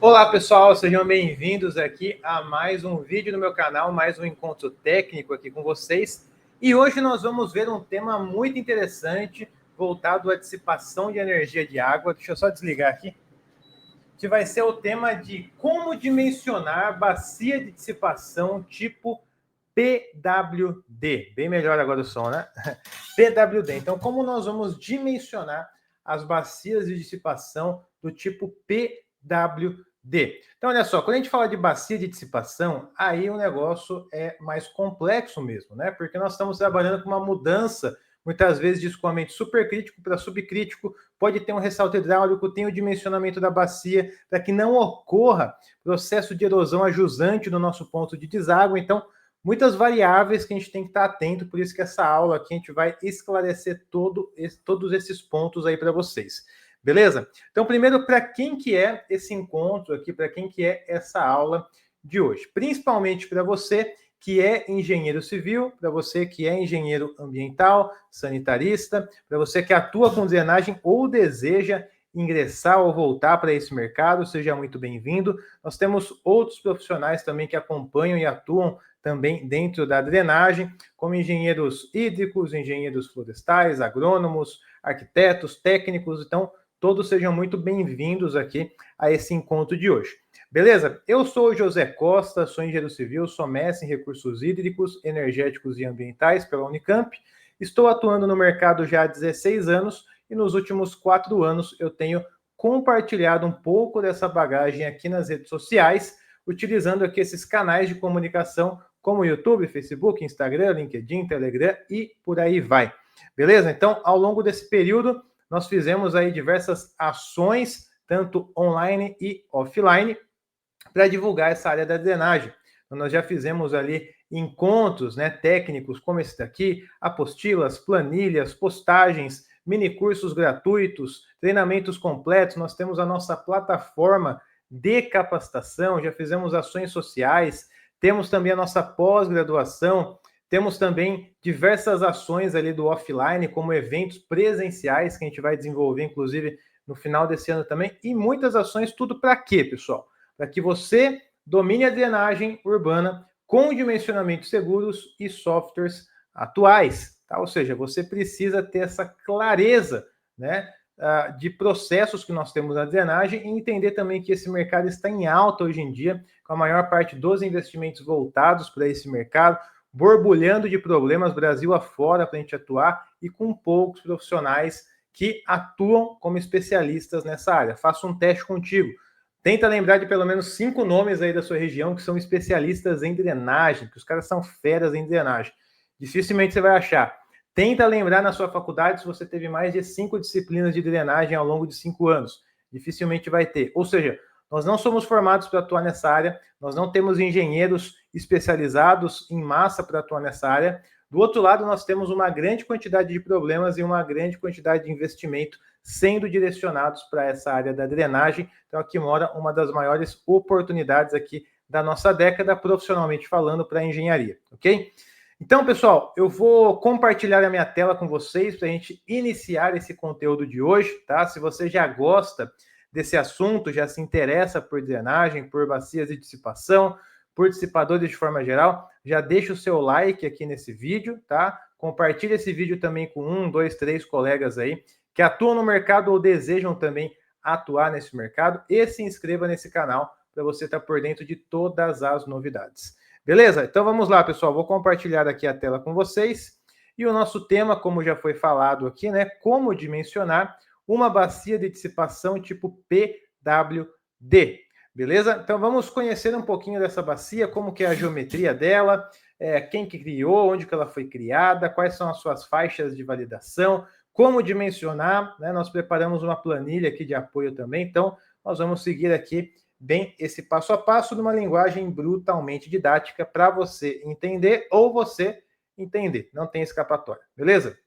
Olá pessoal, sejam bem-vindos aqui a mais um vídeo no meu canal, mais um encontro técnico aqui com vocês. E hoje nós vamos ver um tema muito interessante voltado à dissipação de energia de água. Deixa eu só desligar aqui. Que vai ser o tema de como dimensionar bacia de dissipação tipo PWD. Bem melhor agora o som, né? PWD. Então, como nós vamos dimensionar as bacias de dissipação do tipo PWD? Então, olha só, quando a gente fala de bacia de dissipação, aí o negócio é mais complexo mesmo, né? Porque nós estamos trabalhando com uma mudança, muitas vezes, de escoamento supercrítico para subcrítico, pode ter um ressalto hidráulico, tem o dimensionamento da bacia, para que não ocorra processo de erosão ajusante no nosso ponto de deságue. Então, muitas variáveis que a gente tem que estar atento, por isso que essa aula aqui a gente vai esclarecer todos esses pontos aí para vocês. Beleza? Então, primeiro, para quem que é esse encontro aqui, para quem que é essa aula de hoje? Principalmente para você que é engenheiro civil, para você que é engenheiro ambiental, sanitarista, para você que atua com drenagem ou deseja ingressar ou voltar para esse mercado, seja muito bem-vindo. Nós temos outros profissionais também que acompanham e atuam também dentro da drenagem, como engenheiros hídricos, engenheiros florestais, agrônomos, arquitetos, técnicos. Então, todos sejam muito bem-vindos aqui a esse encontro de hoje. Beleza? Eu sou o José Costa, sou engenheiro civil, sou mestre em recursos hídricos, energéticos e ambientais pela Unicamp. Estou atuando no mercado já há 16 anos e nos últimos 4 anos eu tenho compartilhado um pouco dessa bagagem aqui nas redes sociais, utilizando aqui esses canais de comunicação como YouTube, Facebook, Instagram, LinkedIn, Telegram e por aí vai. Beleza? Então, ao longo desse período, nós fizemos aí diversas ações, tanto online e offline, para divulgar essa área da drenagem. Então, nós já fizemos ali encontros, né, técnicos como esse daqui, apostilas, planilhas, postagens, mini cursos gratuitos, treinamentos completos. Nós temos a nossa plataforma de capacitação, já fizemos ações sociais, temos também a nossa pós-graduação, temos também diversas ações ali do offline, como eventos presenciais que a gente vai desenvolver, inclusive, no final desse ano também, e muitas ações, tudo para quê, pessoal? Para que você domine a drenagem urbana com dimensionamentos seguros e softwares atuais, tá? Ou seja, você precisa ter essa clareza, né, de processos que nós temos na drenagem e entender também que esse mercado está em alta hoje em dia, com a maior parte dos investimentos voltados para esse mercado, borbulhando de problemas Brasil afora para a gente atuar e com poucos profissionais que atuam como especialistas nessa área. Faça um teste contigo. Tenta lembrar de pelo menos 5 nomes aí da sua região que são especialistas em drenagem, que os caras são feras em drenagem. Dificilmente você vai achar. Tenta lembrar na sua faculdade se você teve mais de 5 disciplinas de drenagem ao longo de 5 anos. Dificilmente vai ter. Ou seja, nós não somos formados para atuar nessa área, nós não temos engenheiros especializados em massa para atuar nessa área. Do outro lado, nós temos uma grande quantidade de problemas e uma grande quantidade de investimento sendo direcionados para essa área da drenagem. Então, aqui mora uma das maiores oportunidades aqui da nossa década, profissionalmente falando, para a engenharia, ok? Então, pessoal, eu vou compartilhar a minha tela com vocês para a gente iniciar esse conteúdo de hoje, tá? Se você já gosta desse assunto, já se interessa por drenagem, por bacias de dissipação, por dissipadores de forma geral, já deixa o seu like aqui nesse vídeo, tá? Compartilhe esse vídeo também com 1, 2, 3 colegas aí que atuam no mercado ou desejam também atuar nesse mercado e se inscreva nesse canal para você estar por dentro de todas as novidades. Beleza? Então vamos lá, pessoal. Vou compartilhar aqui a tela com vocês. E o nosso tema, como já foi falado aqui, né? Como dimensionar uma bacia de dissipação tipo PWD. Beleza? Então vamos conhecer um pouquinho dessa bacia, como que é a geometria dela, quem que criou, onde que ela foi criada, quais são as suas faixas de validação, como dimensionar, né? Nós preparamos uma planilha aqui de apoio também, então nós vamos seguir aqui bem esse passo a passo numa linguagem brutalmente didática para você entender ou você entender, não tem escapatória, beleza?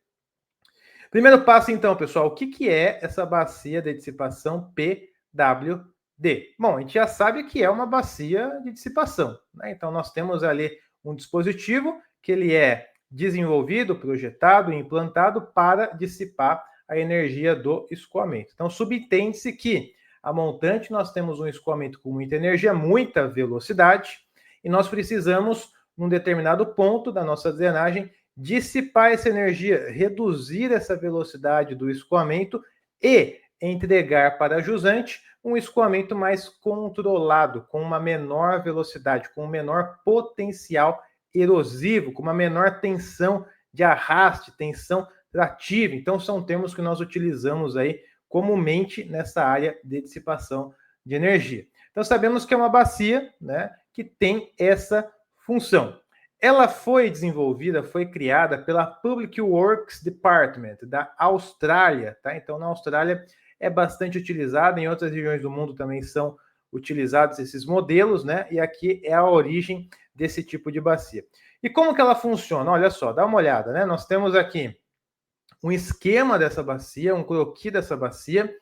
Primeiro passo então, pessoal, o que é essa bacia de dissipação PWD? Bom, a gente já sabe que é uma bacia de dissipação, né? Então nós temos ali um dispositivo que ele é desenvolvido, projetado e implantado para dissipar a energia do escoamento. Então subentende-se que a montante, nós temos um escoamento com muita energia, muita velocidade, e nós precisamos, num determinado ponto da nossa drenagem, dissipar essa energia, reduzir essa velocidade do escoamento e entregar para a jusante um escoamento mais controlado, com uma menor velocidade, com um menor potencial erosivo, com uma menor tensão de arraste, tensão trativa. Então, são termos que nós utilizamos aí comumente nessa área de dissipação de energia. Então, sabemos que é uma bacia, né, que tem essa função. Ela foi desenvolvida, foi criada pela Public Works Department da Austrália, tá? Então, na Austrália é bastante utilizada, em outras regiões do mundo também são utilizados esses modelos, né? E aqui é a origem desse tipo de bacia. E como que ela funciona? Olha só, dá uma olhada, né? Nós temos aqui um esquema dessa bacia, um croquis dessa bacia,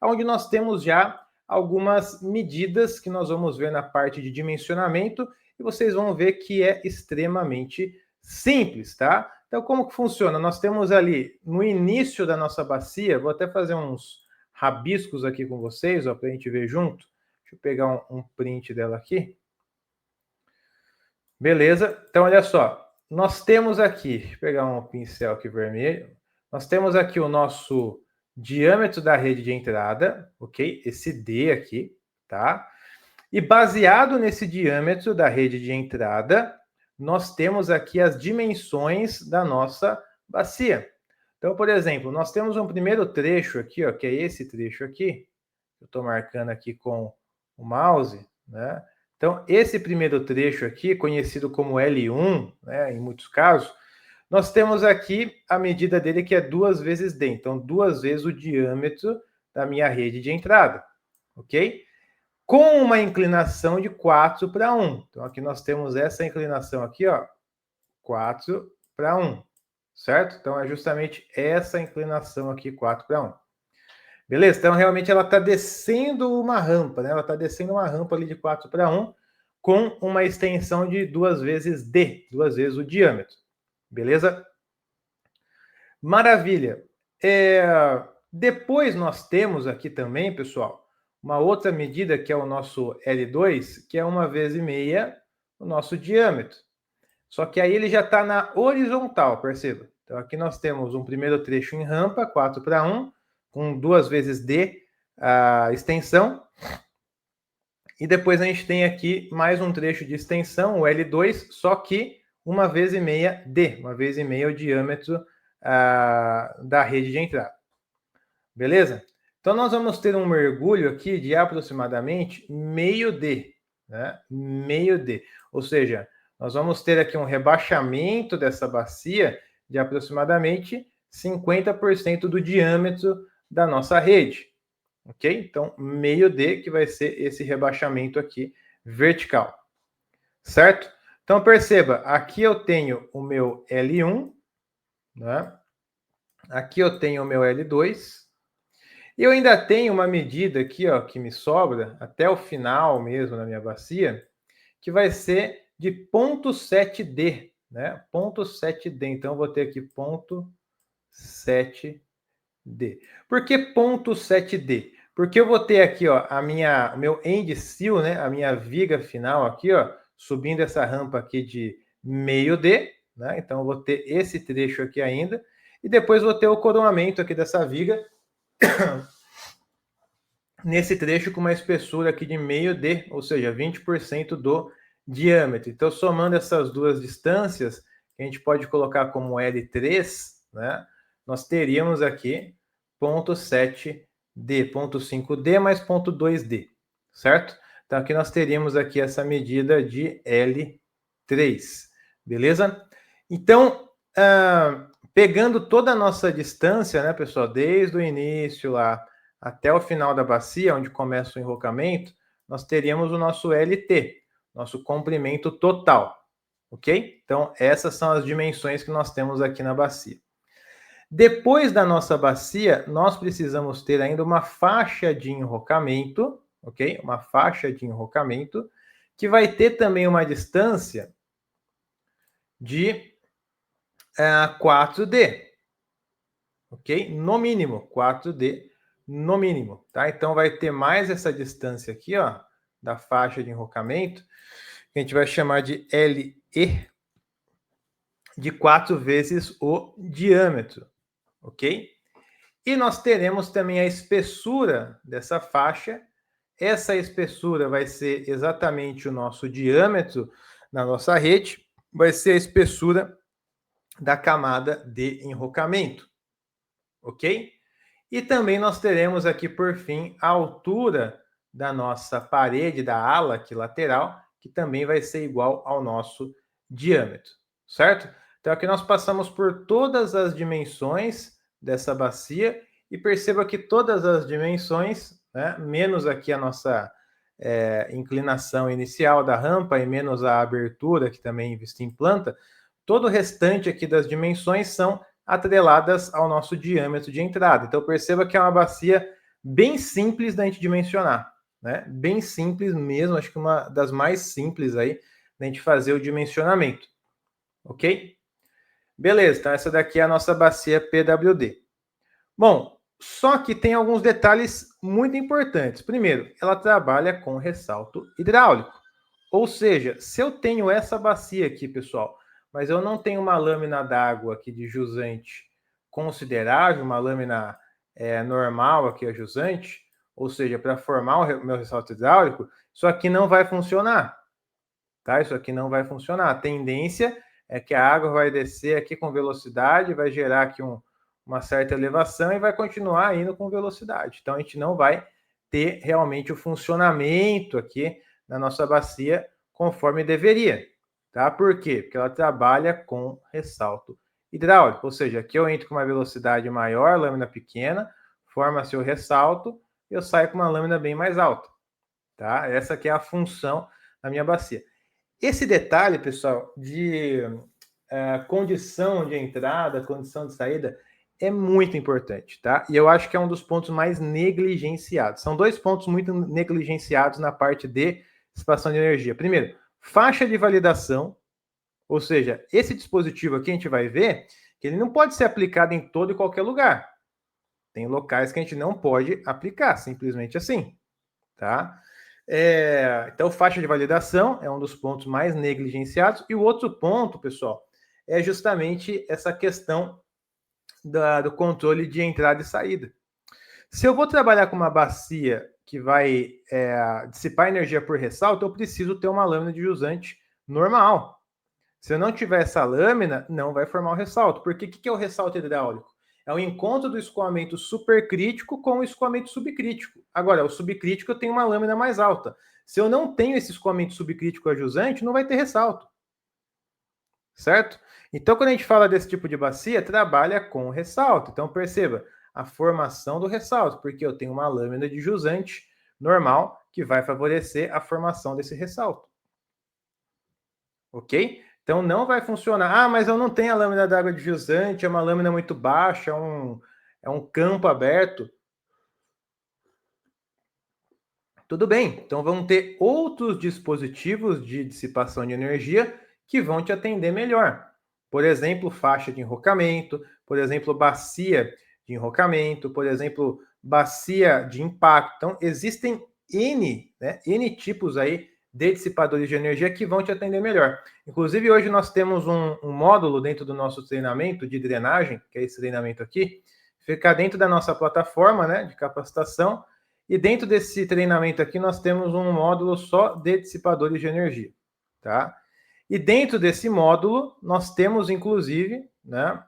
onde nós temos já algumas medidas que nós vamos ver na parte de dimensionamento e vocês vão ver que é extremamente simples, tá? Então, como que funciona? Nós temos ali, no início da nossa bacia, vou até fazer uns rabiscos aqui com vocês, para a gente ver junto. Deixa eu pegar um print dela aqui. Beleza? Então, olha só. Nós temos aqui, deixa eu pegar um pincel aqui vermelho. Nós temos aqui o nosso diâmetro da rede de entrada, ok? Esse D aqui, tá? E baseado nesse diâmetro da rede de entrada, nós temos aqui as dimensões da nossa bacia. Então, por exemplo, nós temos um primeiro trecho aqui, ó, que é esse trecho aqui. Eu estou marcando aqui com o mouse, né? Então, esse primeiro trecho aqui, conhecido como L1, né, em muitos casos, nós temos aqui a medida dele que é 2 vezes D. Então, 2 vezes o diâmetro da minha rede de entrada, ok? Com uma inclinação de 4 para 1. Então, aqui nós temos essa inclinação aqui, ó, 4 para 1, certo? Então, é justamente essa inclinação aqui, 4 para 1. Beleza? Então, realmente, ela está descendo uma rampa, né? Ela está descendo uma rampa ali de 4 para 1, com uma extensão de 2 vezes D, 2 vezes o diâmetro. Beleza? Maravilha. Depois nós temos aqui também, pessoal, uma outra medida que é o nosso L2, que é 1 vez e meia o nosso diâmetro. Só que aí ele já está na horizontal, perceba. Então aqui nós temos um primeiro trecho em rampa, 4 para 1, com 2 vezes D a extensão. E depois a gente tem aqui mais um trecho de extensão, o L2, só que 1 vez e meia D, 1 vez e meia o diâmetro da rede de entrada. Beleza? Então, nós vamos ter um mergulho aqui de aproximadamente meio D, né? Meio D. Ou seja, nós vamos ter aqui um rebaixamento dessa bacia de aproximadamente 50% do diâmetro da nossa rede. Ok? Então, meio D, que vai ser esse rebaixamento aqui vertical. Certo? Então, perceba, aqui eu tenho o meu L1, né? Aqui eu tenho o meu L2. E eu ainda tenho uma medida aqui, ó, que me sobra até o final mesmo na minha bacia, que vai ser de 0,7D, né? 0,7D. Então, eu vou ter aqui 0,7D. Por que 0,7D? Porque eu vou ter aqui, ó, meu end seal, né? A minha viga final aqui, ó, subindo essa rampa aqui de meio D, né? Então, eu vou ter esse trecho aqui ainda. E depois vou ter o coroamento aqui dessa viga nesse trecho com uma espessura aqui de meio D, ou seja, 20% do diâmetro. Então, somando essas duas distâncias, que a gente pode colocar como L3, né? Nós teríamos aqui 0,7D, 0,5D mais 0,2D, certo? Então, aqui nós teríamos aqui essa medida de L3, beleza? Então, pegando toda a nossa distância, né, pessoal, desde o início lá até o final da bacia, onde começa o enrocamento, nós teríamos o nosso LT, nosso comprimento total, ok? Então, essas são as dimensões que nós temos aqui na bacia. Depois da nossa bacia, nós precisamos ter ainda uma faixa de enrocamento, ok? Uma faixa de enrocamento, que vai ter também uma distância de 4D, ok? No mínimo 4D, no mínimo, tá? Então vai ter mais essa distância aqui, ó, da faixa de enrocamento, que a gente vai chamar de LE, de 4 vezes o diâmetro, ok? E nós teremos também a espessura dessa faixa. Essa espessura vai ser exatamente o nosso diâmetro na nossa rede, vai ser a espessura da camada de enrocamento, ok? E também nós teremos aqui, por fim, a altura da nossa parede, da ala aqui lateral, que também vai ser igual ao nosso diâmetro, certo? Então aqui nós passamos por todas as dimensões dessa bacia e perceba que todas as dimensões, né, menos aqui a nossa inclinação inicial da rampa e menos a abertura, que também vista em planta, todo o restante aqui das dimensões são atreladas ao nosso diâmetro de entrada. Então perceba que é uma bacia bem simples da gente dimensionar, né? Bem simples mesmo, acho que uma das mais simples aí da gente fazer o dimensionamento, ok? Beleza, então essa daqui é a nossa bacia PWD. Bom, só que tem alguns detalhes muito importantes. Primeiro, ela trabalha com ressalto hidráulico. Ou seja, se eu tenho essa bacia aqui, pessoal, mas eu não tenho uma lâmina d'água aqui de jusante considerável, uma lâmina normal aqui a jusante, ou seja, para formar o meu ressalto hidráulico, isso aqui não vai funcionar, tá? Isso aqui não vai funcionar. A tendência é que a água vai descer aqui com velocidade, vai gerar aqui uma certa elevação e vai continuar indo com velocidade. Então a gente não vai ter realmente o funcionamento aqui na nossa bacia conforme deveria, tá? Por quê? Porque ela trabalha com ressalto hidráulico, ou seja, aqui eu entro com uma velocidade maior, lâmina pequena, forma-se o ressalto e eu saio com uma lâmina bem mais alta, tá? Essa aqui é a função da minha bacia. Esse detalhe, pessoal, de condição de entrada, condição de saída, é muito importante, tá? E eu acho que é um dos pontos mais negligenciados. São dois pontos muito negligenciados na parte de dissipação de energia. Primeiro, faixa de validação, ou seja, esse dispositivo aqui a gente vai ver que ele não pode ser aplicado em todo e qualquer lugar. Tem locais que a gente não pode aplicar, simplesmente assim, tá? Então, faixa de validação é um dos pontos mais negligenciados. E o outro ponto, pessoal, é justamente essa questão do controle de entrada e saída. Se eu vou trabalhar com uma bacia que vai dissipar energia por ressalto, eu preciso ter uma lâmina de jusante normal. Se eu não tiver essa lâmina, não vai formar o ressalto. Porque o que é o ressalto hidráulico? É o encontro do escoamento supercrítico com o escoamento subcrítico. Agora, o subcrítico eu tenho uma lâmina mais alta. Se eu não tenho esse escoamento subcrítico a jusante, não vai ter ressalto. Certo? Então, quando a gente fala desse tipo de bacia, trabalha com ressalto. Então, perceba a formação do ressalto, porque eu tenho uma lâmina de jusante normal que vai favorecer a formação desse ressalto. Ok? Então não vai funcionar. Ah, mas eu não tenho a lâmina d'água de jusante, é uma lâmina muito baixa, é um campo aberto. Tudo bem, então vão ter outros dispositivos de dissipação de energia que vão te atender melhor. Por exemplo, faixa de enrocamento, por exemplo, bacia de enrocamento, por exemplo, bacia de impacto. Então, existem N tipos aí de dissipadores de energia que vão te atender melhor. Inclusive, hoje nós temos um módulo dentro do nosso treinamento de drenagem, que é esse treinamento aqui, fica dentro da nossa plataforma, né, de capacitação, e dentro desse treinamento aqui nós temos um módulo só de dissipadores de energia, tá? E dentro desse módulo nós temos, inclusive, né,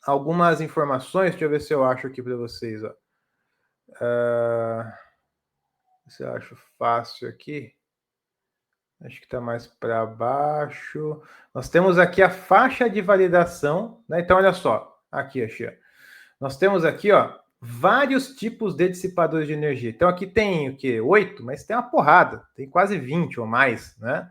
algumas informações, deixa eu ver se eu acho aqui para vocês, ó. Se eu acho fácil aqui. Acho que está mais para baixo. Nós temos aqui a faixa de validação, né? Então, olha só, aqui, achei. Nós temos aqui, ó, vários tipos de dissipadores de energia. Então, aqui tem o quê? 8, mas tem uma porrada, tem quase 20 ou mais, né?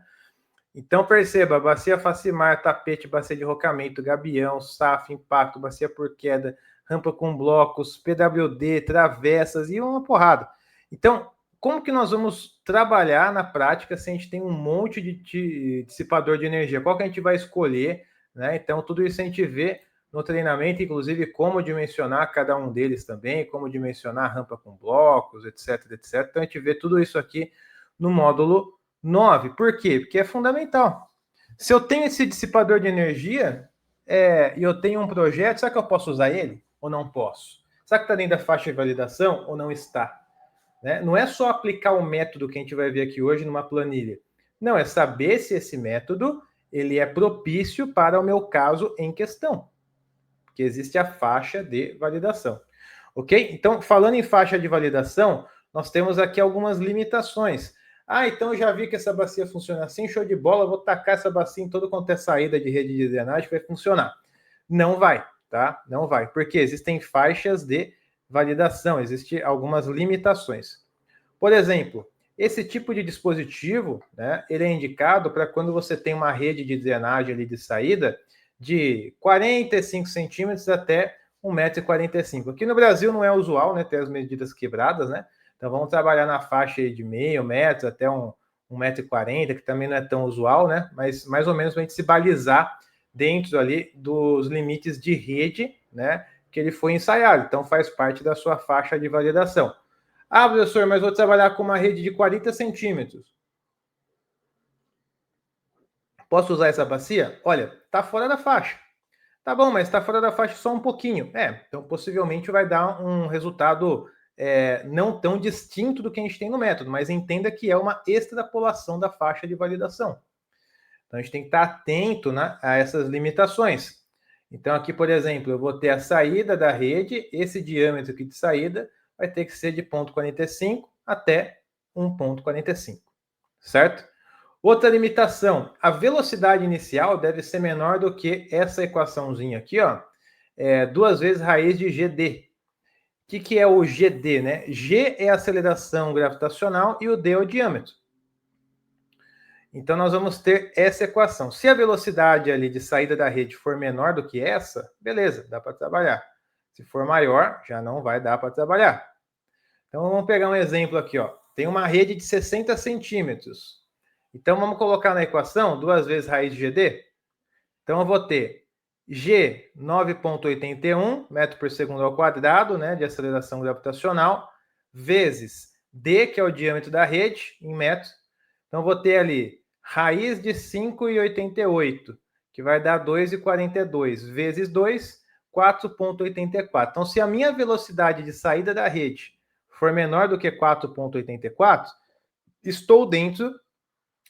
Então, perceba, bacia facimar, tapete, bacia de rocamento, gabião, SAF, impacto, bacia por queda, rampa com blocos, PWD, travessas e uma porrada. Então, como que nós vamos trabalhar na prática se a gente tem um monte de dissipador de energia? Qual que a gente vai escolher, né? Então, tudo isso a gente vê no treinamento, inclusive, como dimensionar cada um deles também, como dimensionar rampa com blocos, etc, etc. Então, a gente vê tudo isso aqui no módulo 9. Por quê? Porque é fundamental. Se eu tenho esse dissipador de energia e eu tenho um projeto, será que eu posso usar ele ou não posso? Será que está dentro da faixa de validação ou não está? Né? Não é só aplicar o método que a gente vai ver aqui hoje numa planilha. Não, é saber se esse método ele é propício para o meu caso em questão. Porque existe a faixa de validação. Ok? Então, falando em faixa de validação, nós temos aqui algumas limitações. Ah, então eu já vi que essa bacia funciona assim, show de bola, vou tacar essa bacia em todo quanto é saída de rede de drenagem, vai funcionar. Não vai, tá? Não vai, porque existem faixas de validação, existem algumas limitações. Por exemplo, esse tipo de dispositivo, né, ele é indicado para quando você tem uma rede de drenagem ali de saída de 45 centímetros até 1,45 m. Aqui no Brasil não é usual, né, ter as medidas quebradas, né? Então vamos trabalhar na faixa de meio metro até 1,40 m, que também não é tão usual, né? Mas mais ou menos para a gente se balizar dentro ali dos limites de rede, né, que ele foi ensaiado. Então faz parte da sua faixa de validação. Ah, professor, mas vou trabalhar com uma rede de 40 centímetros. Posso usar essa bacia? Olha, tá fora da faixa. Tá bom, mas está fora da faixa só um pouquinho. Então possivelmente vai dar um resultado não tão distinto do que a gente tem no método, mas entenda que é uma extrapolação da faixa de validação. Então a gente tem que estar atento, né, a essas limitações. Então aqui, por exemplo, eu vou ter a saída da rede, esse diâmetro aqui de saída vai ter que ser de 0,45 até 1,45, certo? Outra limitação, a velocidade inicial deve ser menor do que essa equaçãozinha aqui, ó, 2 vezes raiz de GD. O que é o GD, né? G é a aceleração gravitacional e o D é o diâmetro. Então, nós vamos ter essa equação. Se a velocidade ali de saída da rede for menor do que essa, beleza, dá para trabalhar. Se for maior, já não vai dar para trabalhar. Então, vamos pegar um exemplo aqui, ó. Tem uma rede de 60 centímetros. Então, vamos colocar na equação 2 vezes raiz de GD. Então, eu vou ter G 9,81 metro por segundo ao quadrado, né, de aceleração gravitacional, vezes D, que é o diâmetro da rede, em metros. Então, vou ter ali raiz de 5,88, que vai dar 2,42, vezes 2, 4,84. Então, se a minha velocidade de saída da rede for menor do que 4,84, estou dentro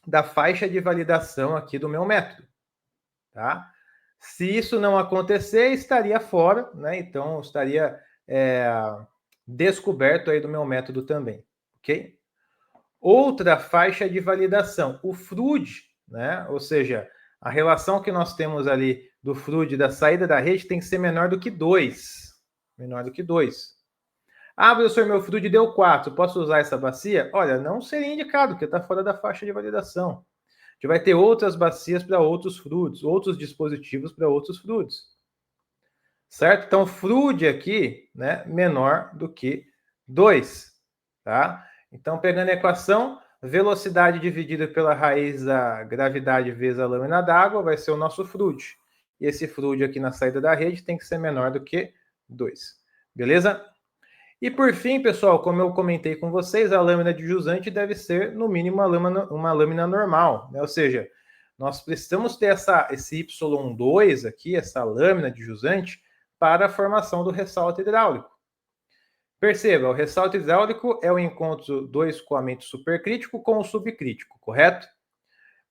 da faixa de validação aqui do meu método, tá? Se isso não acontecer, estaria fora, né? Então, estaria descoberto aí do meu método também, ok? Outra faixa de validação, o FRUD, né? Ou seja, a relação que nós temos ali do FRUD da saída da rede tem que ser menor do que 2. Menor do que 2. Ah, professor, meu FRUD deu 4. Posso usar essa bacia? Olha, não seria indicado, porque está fora da faixa de validação. A gente vai ter outras bacias para outros FRUDs, outros dispositivos para outros FRUDs. Certo? Então, FRUD aqui, né, menor do que 2. Tá? Então, pegando a equação, velocidade dividida pela raiz da gravidade vezes a lâmina d'água vai ser o nosso FRUD. E esse FRUD aqui na saída da rede tem que ser menor do que 2. Beleza? E por fim, pessoal, como eu comentei com vocês, a lâmina de jusante deve ser, no mínimo, uma lâmina normal, né? Ou seja, nós precisamos ter esse Y2 aqui, essa lâmina de jusante, para a formação do ressalto hidráulico. Perceba, o ressalto hidráulico é o encontro do escoamento supercrítico com o subcrítico, correto?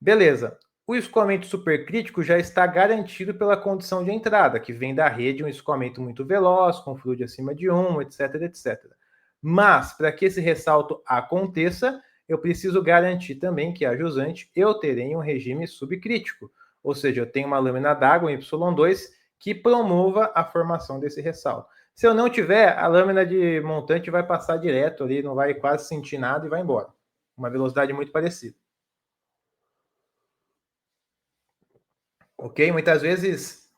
Beleza. O escoamento supercrítico já está garantido pela condição de entrada, que vem da rede um escoamento muito veloz, com fluido acima de 1, etc, etc. Mas, para que esse ressalto aconteça, eu preciso garantir também que a jusante eu terei um regime subcrítico, ou seja, eu tenho uma lâmina d'água, um Y2, que promova a formação desse ressalto. Se eu não tiver, a lâmina de montante vai passar direto ali, não vai quase sentir nada e vai embora. Uma velocidade muito parecida. Ok? Muitas vezes,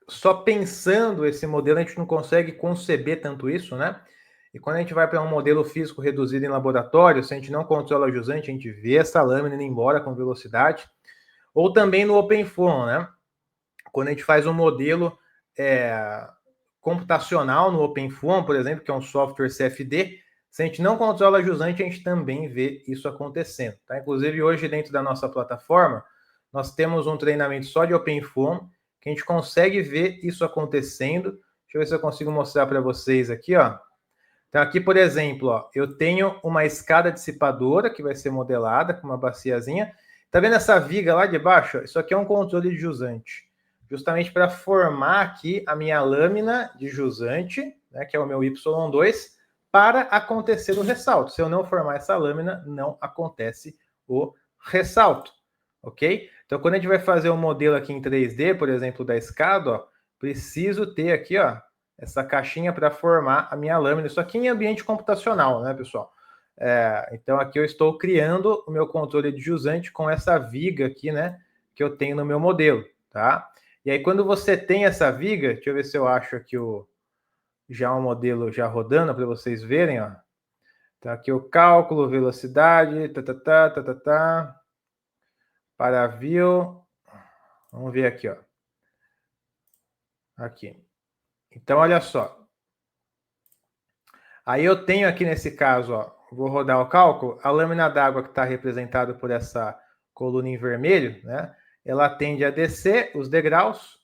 só pensando esse modelo, a gente não consegue conceber tanto isso, né? E quando a gente vai para um modelo físico reduzido em laboratório, se a gente não controla a jusante, a gente vê essa lâmina indo embora com velocidade. Ou também no OpenFOAM, né? Quando a gente faz um modelo computacional no OpenFOAM, por exemplo, que é um software CFD, se a gente não controla jusante, a gente também vê isso acontecendo. Tá? Inclusive, hoje, dentro da nossa plataforma, nós temos um treinamento só de OpenFOAM, que a gente consegue ver isso acontecendo. Deixa eu ver se eu consigo mostrar para vocês aqui, ó. Então, aqui, por exemplo, ó, eu tenho uma escada dissipadora que vai ser modelada com uma baciazinha. Tá vendo essa viga lá de baixo? Isso aqui é um controle de jusante. Justamente para formar aqui a minha lâmina de jusante, né, que é o meu Y2, para acontecer o ressalto. Se eu não formar essa lâmina, não acontece o ressalto, ok? Então, quando a gente vai fazer um modelo aqui em 3D, por exemplo, da escada, ó, preciso ter aqui, ó, essa caixinha para formar a minha lâmina. Isso aqui em ambiente computacional, né, pessoal? Então, aqui eu estou criando o meu controle de jusante com essa viga aqui, né, que eu tenho no meu modelo, tá? E aí, quando você tem essa viga, deixa eu ver se eu acho aqui já um modelo já rodando para vocês verem, ó. Tá aqui o cálculo, velocidade, para view. Vamos ver aqui, ó. Aqui. Então, olha só. Aí eu tenho aqui nesse caso, ó, vou rodar o cálculo, a lâmina d'água que está representada por essa coluna em vermelho, né? Ela tende a descer os degraus,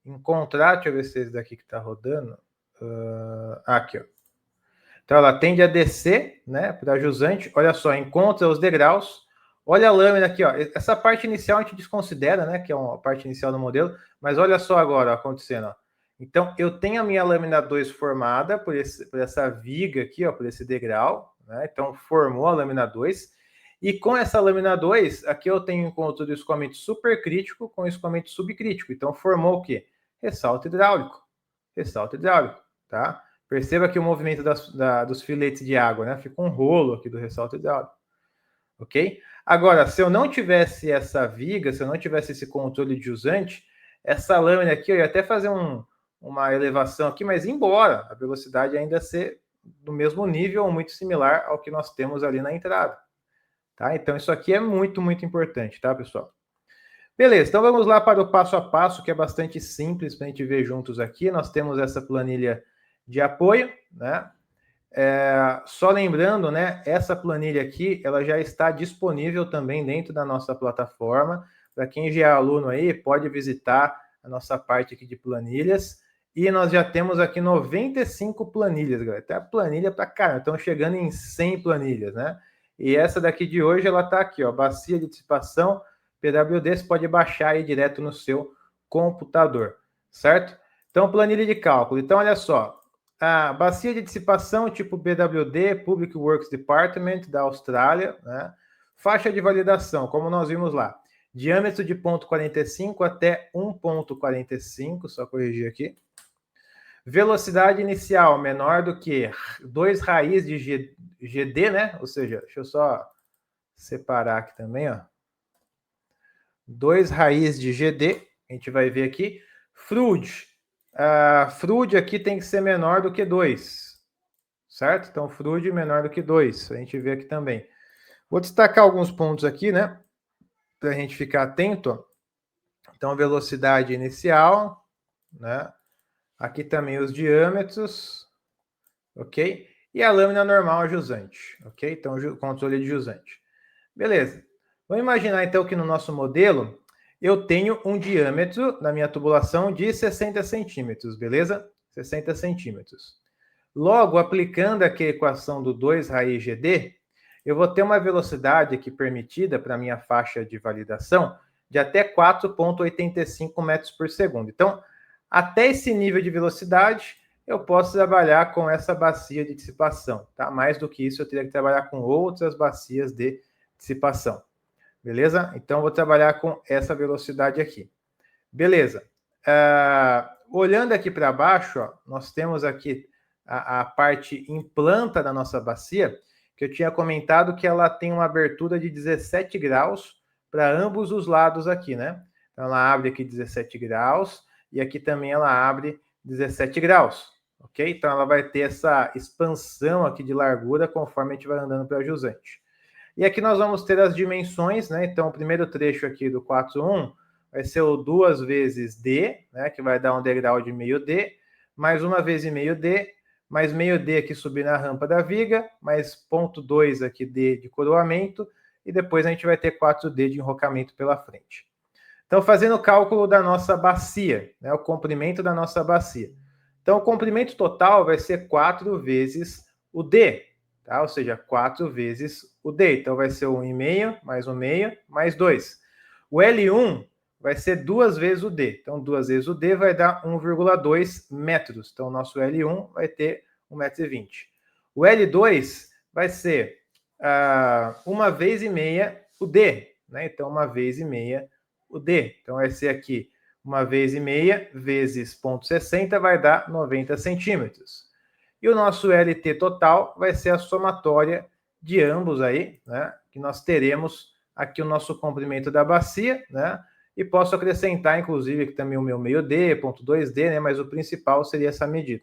encontrar, deixa eu ver se esse daqui que está rodando. Aqui, ó. Então ela tende a descer, né, para jusante. Olha só, encontra os degraus. Olha a lâmina aqui, ó. Essa parte inicial a gente desconsidera, né, que é a parte inicial do modelo. Mas olha só agora ó, acontecendo, ó. Então eu tenho a minha lâmina 2 formada por essa viga aqui, ó, por esse degrau, né? Então formou a lâmina 2. E com essa lâmina 2, aqui eu tenho encontro do escoamento supercrítico com escoamento subcrítico. Então formou o quê? Ressalto hidráulico. Ressalto hidráulico, tá? Perceba que o movimento dos filetes de água, né? Fica um rolo aqui do ressalto hidráulico, ok? Agora, se eu não tivesse essa viga, se eu não tivesse esse controle de jusante, essa lâmina aqui, eu ia até fazer uma elevação aqui, mas embora a velocidade ainda ser do mesmo nível ou muito similar ao que nós temos ali na entrada, tá? Então, isso aqui é muito, muito importante, tá, pessoal? Beleza, então vamos lá para o passo a passo, que é bastante simples para a gente ver juntos aqui. Nós temos essa planilha de apoio, né? Só lembrando, né? Essa planilha aqui, ela já está disponível também dentro da nossa plataforma. Para quem já é aluno aí, pode visitar a nossa parte aqui de planilhas. E nós já temos aqui 95 planilhas, galera. Até a planilha para caramba. Estamos chegando em 100 planilhas, né? E essa daqui de hoje, ela está aqui, ó. Bacia de dissipação, PWD, você pode baixar aí direto no seu computador, certo? Então, planilha de cálculo. Então, olha só. A bacia de dissipação tipo BWD, Public Works Department, da Austrália, né? Faixa de validação, como nós vimos lá. Diâmetro de 0,45 até 1,45, só corrigir aqui. Velocidade inicial menor do que 2 raiz de GD, né? Ou seja, deixa eu só separar aqui também, ó. 2 raiz de GD, a gente vai ver aqui. FRUD. FRUD aqui tem que ser menor do que 2, certo? Então, FRUD menor do que 2, a gente vê aqui também. Vou destacar alguns pontos aqui, né? Para a gente ficar atento. Ó. Então, velocidade inicial, né? Aqui também os diâmetros, ok? E a lâmina normal jusante, ok? Então, controle de jusante. Beleza. Vamos imaginar, então, que no nosso modelo, eu tenho um diâmetro na minha tubulação de 60 centímetros, beleza? 60 centímetros. Logo, aplicando aqui a equação do 2 raiz GD, eu vou ter uma velocidade aqui permitida para a minha faixa de validação de até 4,85 metros por segundo. Então, até esse nível de velocidade, eu posso trabalhar com essa bacia de dissipação, tá? Mais do que isso, eu teria que trabalhar com outras bacias de dissipação. Beleza? Então, vou trabalhar com essa velocidade aqui. Beleza. Olhando aqui para baixo, ó, nós temos aqui a parte em planta da nossa bacia, que eu tinha comentado que ela tem uma abertura de 17 graus para ambos os lados aqui, né? Então, ela abre aqui 17 graus e aqui também ela abre 17 graus, ok? Então, ela vai ter essa expansão aqui de largura conforme a gente vai andando para jusante. E aqui nós vamos ter as dimensões, né? Então, o primeiro trecho aqui do 4.1 vai ser o 2 vezes D, né, que vai dar um degrau de meio D, mais 1 vezes meio D, mais meio D aqui subir na rampa da viga, mais 0,2 aqui D de coroamento, e depois a gente vai ter 4D de enrocamento pela frente. Então, fazendo o cálculo da nossa bacia, né, o comprimento da nossa bacia. Então, o comprimento total vai ser 4 vezes o D, tá? Ou seja, 4 vezes o D. Então, vai ser 1,5 mais 1,5 mais 2. O L1 vai ser 2 vezes o D. Então, 2 vezes o D vai dar 1,2 metros. Então, o nosso L1 vai ter 1,20 m. O L2 vai ser 1 vez e meia o D, né? Então, 1 vez e meia o D. Então, vai ser aqui 1 vez e meia vezes 0,60 vai dar 90 centímetros. E o nosso LT total vai ser a somatória de ambos aí, né? Que nós teremos aqui o nosso comprimento da bacia, né? E posso acrescentar, inclusive, aqui também o meu meio D, 0,2D, né? Mas o principal seria essa medida.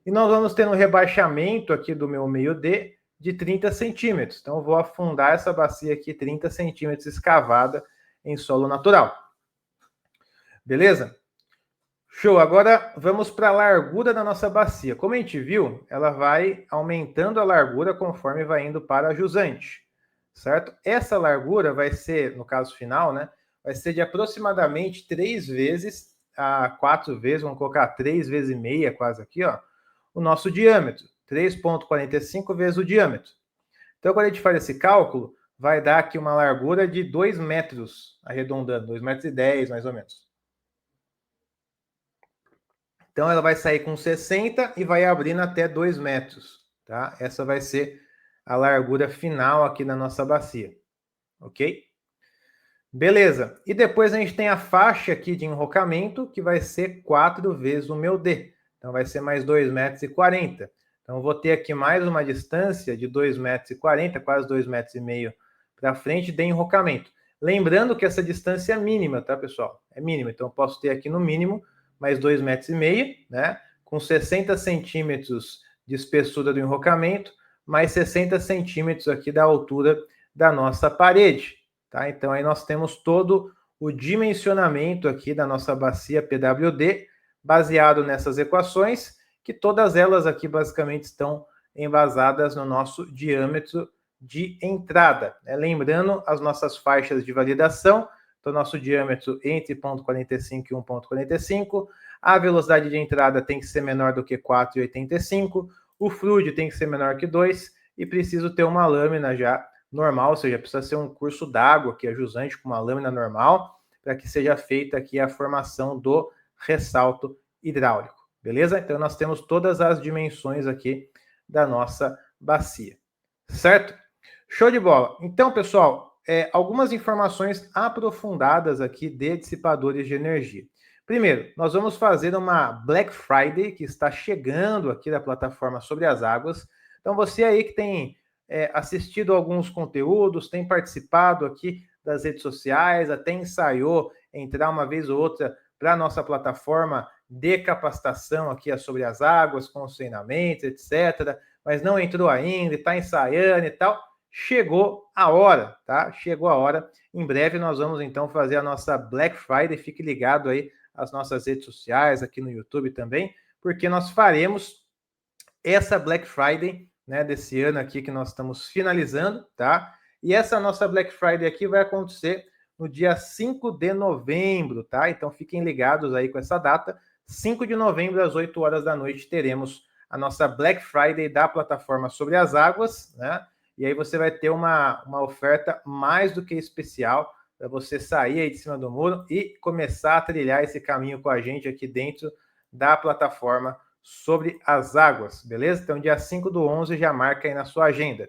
E nós vamos ter um rebaixamento aqui do meu meio D de 30 centímetros. Então, eu vou afundar essa bacia aqui 30 centímetros escavada em solo natural. Beleza? Show! Agora vamos para a largura da nossa bacia. Como a gente viu, ela vai aumentando a largura conforme vai indo para a jusante, certo? Essa largura vai ser, no caso final, né? Vai ser de aproximadamente 3 vezes a 4 vezes, vamos colocar 3 vezes e meia quase aqui, ó, o nosso diâmetro. 3,45 vezes o diâmetro. Então, quando a gente faz esse cálculo, vai dar aqui uma largura de 2 metros, arredondando, 2,10 metros mais ou menos. Então, ela vai sair com 60 e vai abrindo até 2 metros, tá? Essa vai ser a largura final aqui na nossa bacia, ok? Beleza. E depois a gente tem a faixa aqui de enrocamento, que vai ser 4 vezes o meu D. Então, vai ser mais 2,40 metros. Então, eu vou ter aqui mais uma distância de 2,40 metros, quase 2,5 metros para frente de enrocamento. Lembrando que essa distância é mínima, tá, pessoal? É mínima. Então, eu posso ter aqui no mínimo mais 2,5 metros, né? Com 60 centímetros de espessura do enrocamento, mais 60 centímetros aqui da altura da nossa parede, tá? Então, aí nós temos todo o dimensionamento aqui da nossa bacia PWD, baseado nessas equações, que todas elas aqui basicamente estão embasadas no nosso diâmetro de entrada, né? Lembrando as nossas faixas de validação. Então, nosso diâmetro entre 0,45 e 1,45. A velocidade de entrada tem que ser menor do que 4,85. O fluido tem que ser menor que 2. E preciso ter uma lâmina já normal, ou seja, precisa ser um curso d'água que é jusante com uma lâmina normal, para que seja feita aqui a formação do ressalto hidráulico. Beleza? Então, nós temos todas as dimensões aqui da nossa bacia. Certo? Show de bola. Então, pessoal, algumas informações aprofundadas aqui de dissipadores de energia. Primeiro, nós vamos fazer uma Black Friday que está chegando aqui da plataforma Sobre as Águas. Então, você aí que tem assistido alguns conteúdos, tem participado aqui das redes sociais, até ensaiou entrar uma vez ou outra para a nossa plataforma de capacitação aqui Sobre as Águas, com os treinamentos, etc., mas não entrou ainda, está ensaiando e tal. Chegou a hora, tá? Chegou a hora. Em breve nós vamos então fazer a nossa Black Friday. Fique ligado aí às nossas redes sociais, aqui no YouTube também, porque nós faremos essa Black Friday, né, desse ano aqui que nós estamos finalizando, tá? E essa nossa Black Friday aqui vai acontecer no dia 5 de novembro, tá? Então fiquem ligados aí com essa data. 5 de novembro, às 8 horas da noite, teremos a nossa Black Friday da plataforma Sobre as Águas, né? E aí você vai ter uma oferta mais do que especial para você sair aí de cima do muro e começar a trilhar esse caminho com a gente aqui dentro da plataforma Sobre as Águas, beleza? Então, dia 5/11 já marca aí na sua agenda.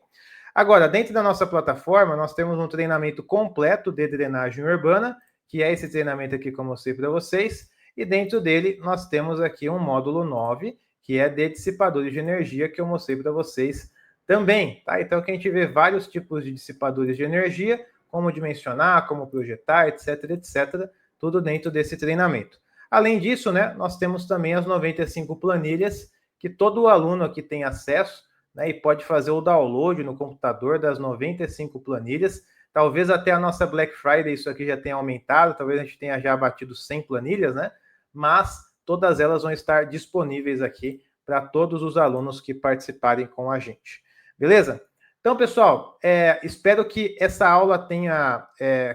Agora, dentro da nossa plataforma, nós temos um treinamento completo de drenagem urbana, que é esse treinamento aqui que eu mostrei para vocês, e dentro dele nós temos aqui um módulo 9, que é de dissipadores de energia, que eu mostrei para vocês também, tá? Então, que a gente vê vários tipos de dissipadores de energia, como dimensionar, como projetar, etc, etc, tudo dentro desse treinamento. Além disso, né, nós temos também as 95 planilhas, que todo aluno aqui tem acesso, né, e pode fazer o download no computador das 95 planilhas. Talvez até a nossa Black Friday isso aqui já tenha aumentado, talvez a gente tenha já batido 100 planilhas, né? Mas todas elas vão estar disponíveis aqui para todos os alunos que participarem com a gente. Beleza? Então, pessoal, espero que essa aula tenha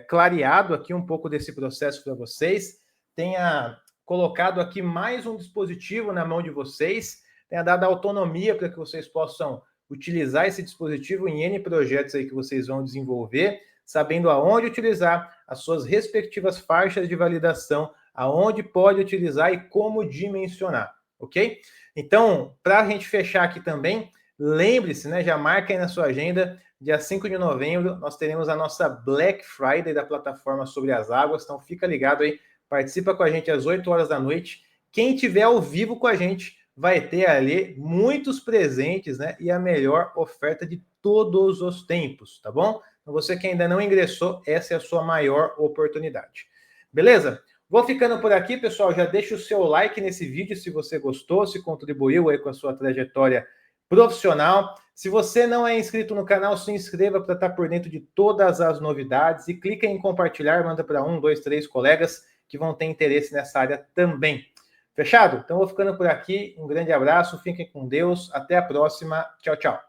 clareado aqui um pouco desse processo para vocês, tenha colocado aqui mais um dispositivo na mão de vocês, tenha dado autonomia para que vocês possam utilizar esse dispositivo em N projetos aí que vocês vão desenvolver, sabendo aonde utilizar, as suas respectivas faixas de validação, aonde pode utilizar e como dimensionar, ok? Então, para a gente fechar aqui também, lembre-se, né, já marca aí na sua agenda, dia 5 de novembro, nós teremos a nossa Black Friday da plataforma Sobre as Águas, então fica ligado aí, participa com a gente às 8 horas da noite. Quem tiver ao vivo com a gente vai ter ali muitos presentes, né, e a melhor oferta de todos os tempos, tá bom? Então você que ainda não ingressou, essa é a sua maior oportunidade. Beleza? Vou ficando por aqui, pessoal. Já deixa o seu like nesse vídeo se você gostou, se contribuiu aí com a sua trajetória profissional. Se você não é inscrito no canal, se inscreva para estar por dentro de todas as novidades e clica em compartilhar, manda para 1, 2, 3 colegas que vão ter interesse nessa área também. Fechado? Então vou ficando por aqui. Um grande abraço, fiquem com Deus. Até a próxima. Tchau, tchau.